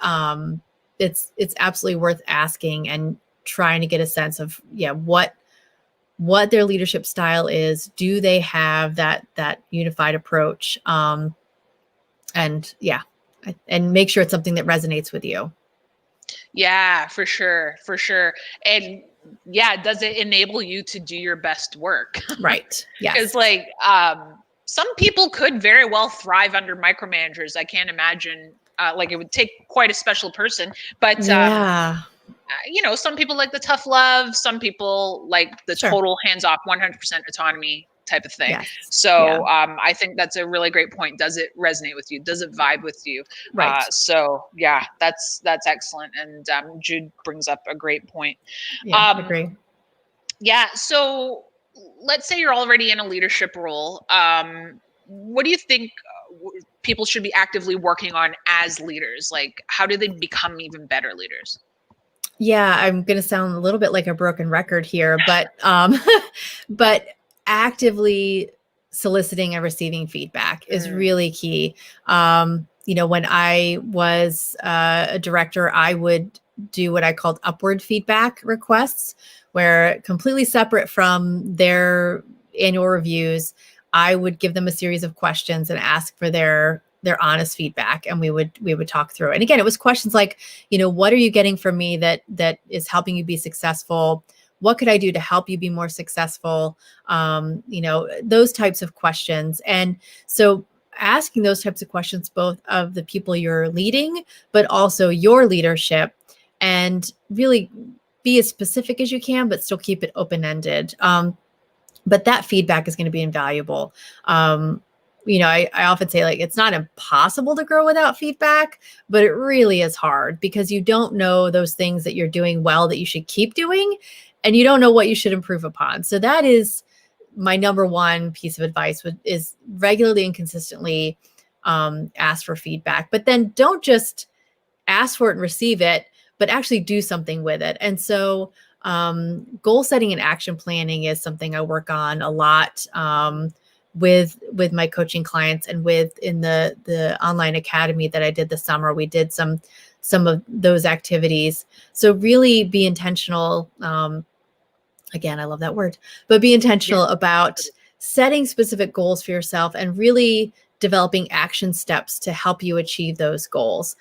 it's absolutely worth asking and trying to get a sense of what their leadership style is. Do they have that unified approach? And make sure it's something that resonates with you. Yeah, for sure. And does it enable you to do your best work? Right. Yes. Because like some people could very well thrive under micromanagers. I can't imagine it would take quite a special person, but some people like the tough love. Some people like the total hands-off, 100% autonomy type of thing. Yes. So I think that's a really great point. Does it resonate with you? Does it vibe with you? Right. So yeah, that's excellent. And Jude brings up a great point. Yeah, agree. Yeah. So let's say you're already in a leadership role. What do you think people should be actively working on as leaders? Like, how do they become even better leaders? Yeah, I'm going to sound a little bit like a broken record here, but but actively soliciting and receiving feedback is really key. When I was a director, I would do what I called upward feedback requests, where completely separate from their annual reviews, I would give them a series of questions and ask for their honest feedback, and we would talk through it. And again, it was questions like, what are you getting from me that is helping you be successful? What could I do to help you be more successful? Those types of questions. And so asking those types of questions, both of the people you're leading, but also your leadership, and really be as specific as you can, but still keep it open-ended. But that feedback is going to be invaluable. I often say, like, it's not impossible to grow without feedback, but it really is hard because you don't know those things that you're doing well that you should keep doing, and you don't know what you should improve upon. So that is my number one piece of advice, is regularly and consistently ask for feedback, but then don't just ask for it and receive it, but actually do something with it. And so goal setting and action planning is something I work on a lot with my coaching clients, and in the online academy that I did this summer, we did some of those activities. So really be intentional. Again, I love that word, but be intentional about setting specific goals for yourself and really developing action steps to help you achieve those goals.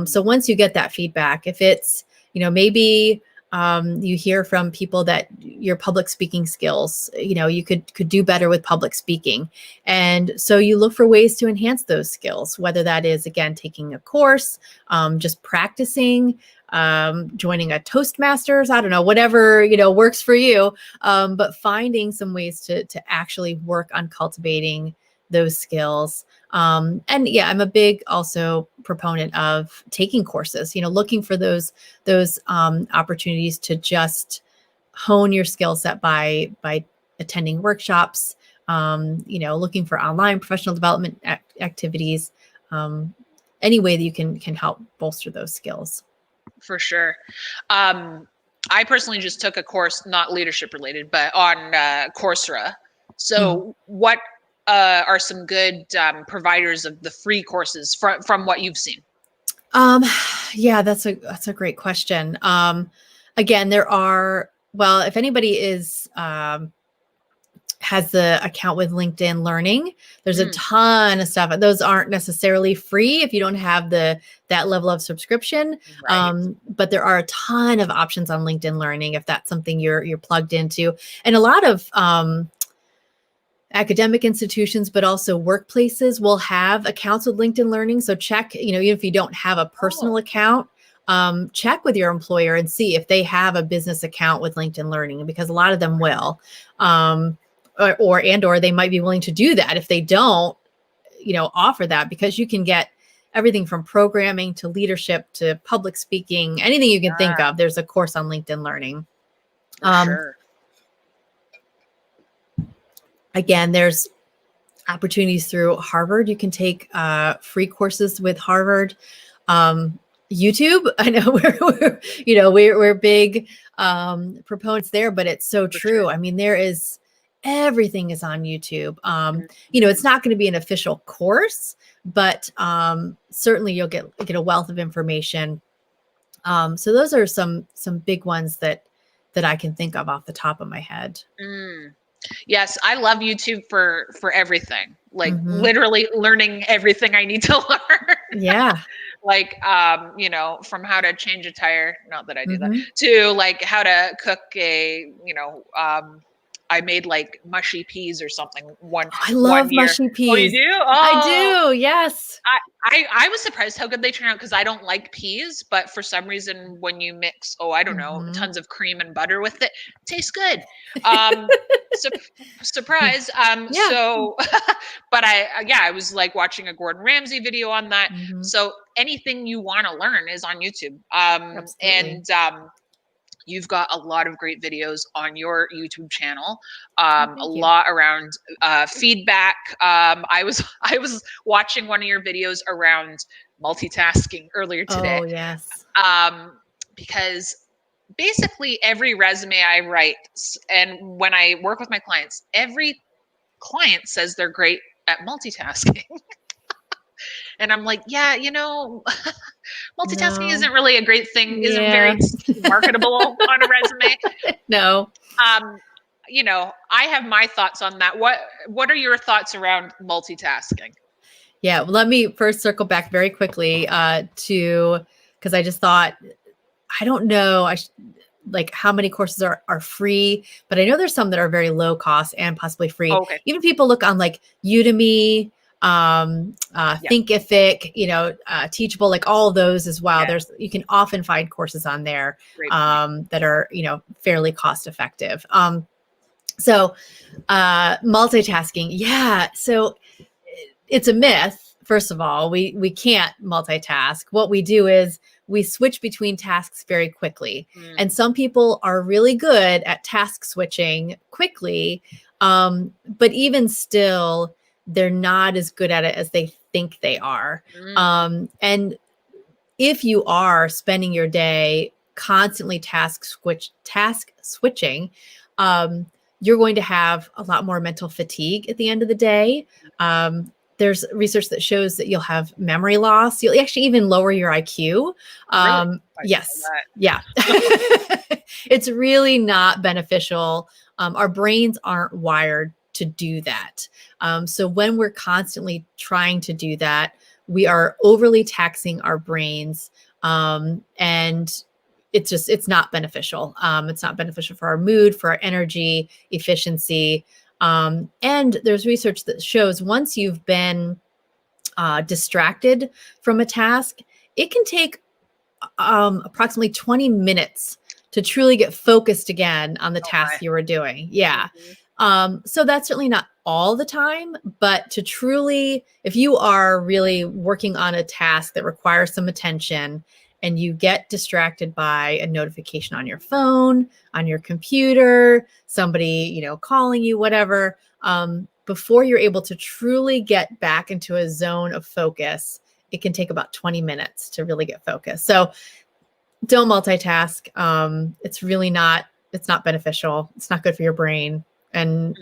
So once you get that feedback, if it's, maybe you hear from people that your public speaking skills, you could do better with public speaking. And so you look for ways to enhance those skills, whether that is, again, taking a course, just practicing, joining a Toastmasters, I don't know, whatever, works for you. But finding some ways to actually work on cultivating those skills. I'm a big also proponent of taking courses, looking for those opportunities to just hone your skill set by attending workshops, looking for online professional development activities, any way that you can help bolster those skills. For sure. I personally just took a course, not leadership related, but on Coursera. So what are some good providers of the free courses from what you've seen? That's a great question. Again, there are, well, if anybody is has the account with LinkedIn Learning. There's a ton of stuff. Those aren't necessarily free if you don't have that level of subscription. Right. But there are a ton of options on LinkedIn Learning if that's something you're plugged into. And a lot of academic institutions, but also workplaces will have accounts with LinkedIn Learning. So check, even if you don't have a personal account, check with your employer and see if they have a business account with LinkedIn Learning, because a lot of them will. Or they might be willing to do that if they don't, offer that, because you can get everything from programming to leadership to public speaking, anything you can think of. There's a course on LinkedIn Learning. For sure. Again, there's opportunities through Harvard. You can take free courses with Harvard. YouTube, I know we're big proponents there, but it's so true. I mean, everything is on YouTube. It's not going to be an official course, but certainly you'll get a wealth of information. So those are some big ones that I can think of off the top of my head. Yes, I love YouTube for everything. Like literally learning everything I need to learn. Yeah. Like, from how to change a tire, not that I do that, to like how to cook I made like mushy peas or something I love one year. mushy peas. Oh, you do? Oh, I do. Yes. I was surprised how good they turn out, because I don't like peas, but for some reason when you mix, I don't know, tons of cream and butter with it tastes good. Surprise. Yeah. So, but I was like watching a Gordon Ramsay video on that. So anything you want to learn is on YouTube. And you've got a lot of great videos on your YouTube channel. A lot around feedback. I was watching one of your videos around multitasking earlier today. Oh, yes. Because basically every resume I write, and when I work with my clients, every client says they're great at multitasking. And I'm like, multitasking isn't really a great thing, isn't very marketable on a resume. No. I have my thoughts on that. What are your thoughts around multitasking? Yeah, well, let me first circle back very quickly because I just thought, I don't know, like how many courses are free, but I know there's some that are very low cost and possibly free. Okay. Even people look on like Udemy, Thinkific, Teachable, like all of those as well. You can often find courses on there that are, fairly cost effective. So multitasking. Yeah. So it's a myth. First of all, we can't multitask. What we do is we switch between tasks very quickly. And some people are really good at task switching quickly. But even still, they're not as good at it as they think they are. And if you are spending your day constantly task switching, you're going to have a lot more mental fatigue at the end of the day. There's research that shows that you'll have memory loss. You'll actually even lower your IQ. Really? Yes. Yeah. It's really not beneficial. Our brains aren't wired to do that. So when we're constantly trying to do that, we are overly taxing our brains. And it's not beneficial. It's not beneficial for our mood, for our energy, efficiency. And there's research that shows once you've been distracted from a task, it can take approximately 20 minutes to truly get focused again on the task you were doing. Yeah. So that's certainly not all the time, but to truly, if you are really working on a task that requires some attention and you get distracted by a notification on your phone, on your computer, somebody, calling you, whatever, before you're able to truly get back into a zone of focus, it can take about 20 minutes to really get focused. So don't multitask. It's not beneficial. It's not good for your brain. And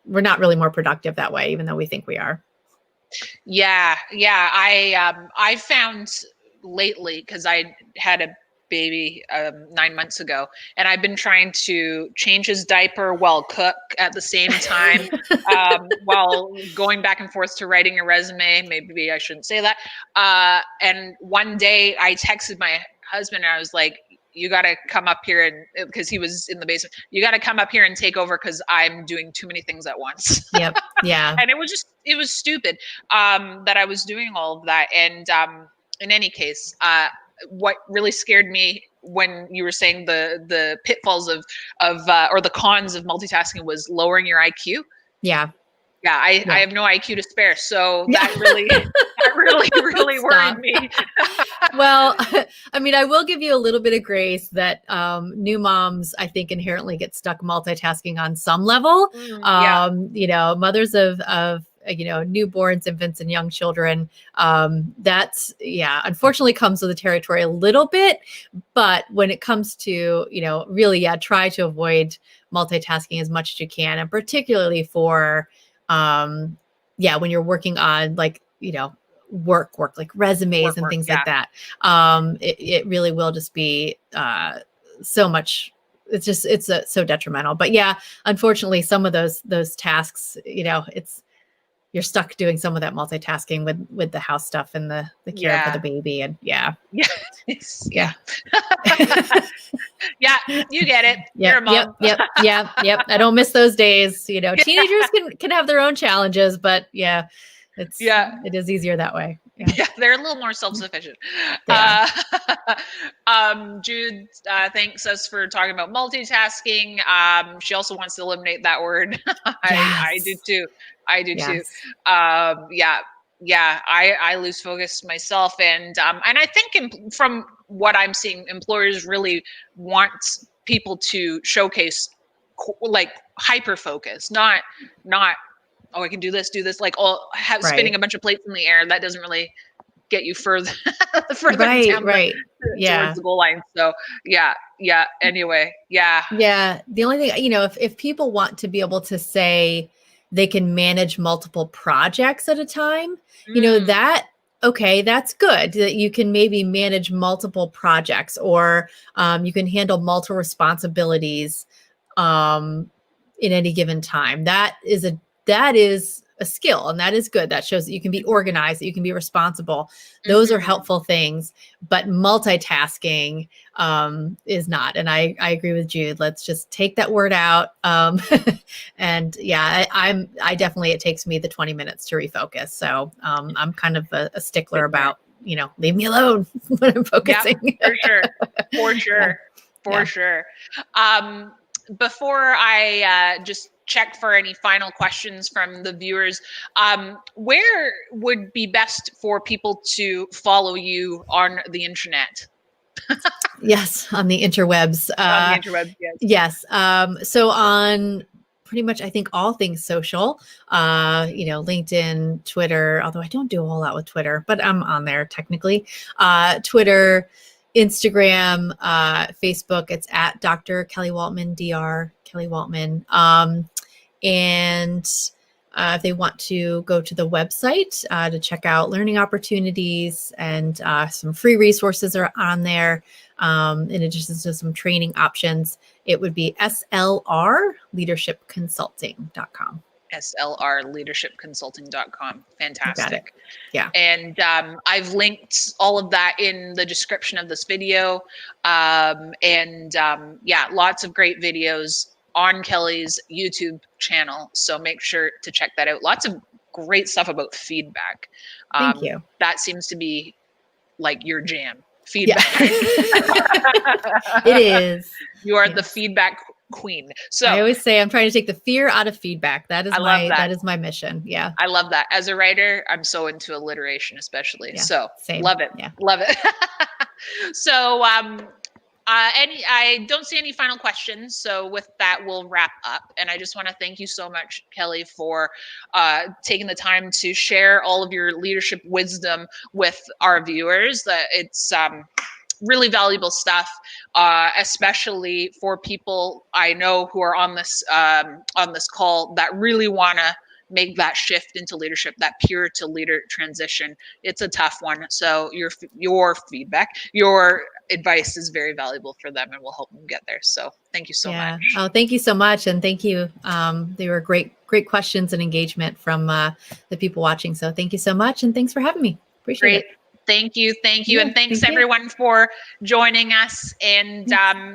we're not really more productive that way, even though we think we are. Yeah. I found lately, because I had a baby 9 months ago, and I've been trying to change his diaper while cook at the same time, while going back and forth to writing a resume. Maybe I shouldn't say that. And one day I texted my husband and I was like, you got to come up here, and because he was in the basement, you got to come up here and take over because I'm doing too many things at once. Yep. Yeah. And it was stupid that I was doing all of that. And in any case, what really scared me when you were saying the pitfalls of or the cons of multitasking was lowering your IQ. Yeah. Yeah, I have no IQ to spare, so that really worried me. Well, I mean, I will give you a little bit of grace that new moms, I think, inherently get stuck multitasking on some level. Yeah. You know, mothers of you know, newborns, infants, and young children. That's, yeah, unfortunately comes with the territory a little bit. But when it comes to, you know, really, yeah, try to avoid multitasking as much as you can, and particularly for yeah, when you're working on, like, you know, work like resumes and things like that. It really will just be so much. It's so detrimental. But yeah, unfortunately, some of those tasks, you know, you're stuck doing some of that multitasking with the house stuff and the care for the baby. And yeah. Yeah. You get it. You're a mom. Yep. I don't miss those days. You know, teenagers can have their own challenges, but yeah, it is easier that way. Yeah, they're a little more self-sufficient. Jude thanks us for talking about multitasking. She also wants to eliminate that word. I do too. Too. I lose focus myself, and I think from what I'm seeing, employers really want people to showcase like hyper focus, not oh, I can do this, like spinning a bunch of plates in the air. That doesn't really get you further down towards the goal line. So anyway, the only thing, you know, if people want to be able to say they can manage multiple projects at a time, you know, that's good, that you can maybe manage multiple projects, or you can handle multiple responsibilities in any given time. That is a skill, and that is good. That shows that you can be organized, that you can be responsible. Those are helpful things, but multitasking is not. And I agree with Jude. Let's just take that word out. And yeah, I definitely, it takes me the 20 minutes to refocus. So I'm kind of a stickler about, you know, leave me alone when I'm focusing. Yeah, for sure. Before I just check for any final questions from the viewers, where would be best for people to follow you on the internet? Yes, on the interwebs. On the interwebs, yes. So on pretty much, I think, all things social, you know, LinkedIn, Twitter, although I don't do a whole lot with Twitter, but I'm on there technically. Twitter, Instagram, Facebook, it's at Dr. Kelly Waltman, Dr. Kelly Waltman. And if they want to go to the website to check out learning opportunities, and some free resources are on there, in addition to some training options, it would be slrleadershipconsulting.com. slrleadershipconsulting.com. Fantastic. Yeah. And I've linked all of that in the description of this video. Lots of great videos on Kelly's YouTube channel. So make sure to check that out. Lots of great stuff about feedback. Thank you. That seems to be like your jam. Feedback. Yeah. It is. You are the feedback queen. So I always say I'm trying to take the fear out of feedback. That is that is my mission. Yeah. I love that. As a writer, I'm so into alliteration, especially. Yeah, so same. Love it. Yeah. Love it. So I don't see any final questions. So with that, we'll wrap up. And I just want to thank you so much, Kelly, for taking the time to share all of your leadership wisdom with our viewers. It's really valuable stuff, especially for people I know who are on this call that really want to make that shift into leadership, that peer to leader transition. It's a tough one. So your feedback, your advice is very valuable for them and will help them get there. So thank you so much. Oh, thank you so much. And thank you. They were great questions and engagement from the people watching. So thank you so much. And thanks for having me. Appreciate it. Thank you. Yeah, And thanks thank you. everyone for joining us. And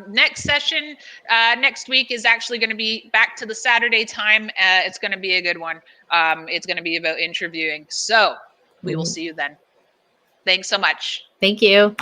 next session next week is actually going to be back to the Saturday time. It's going to be a good one. It's going to be about interviewing. So we will see you then. Thanks so much. Thank you.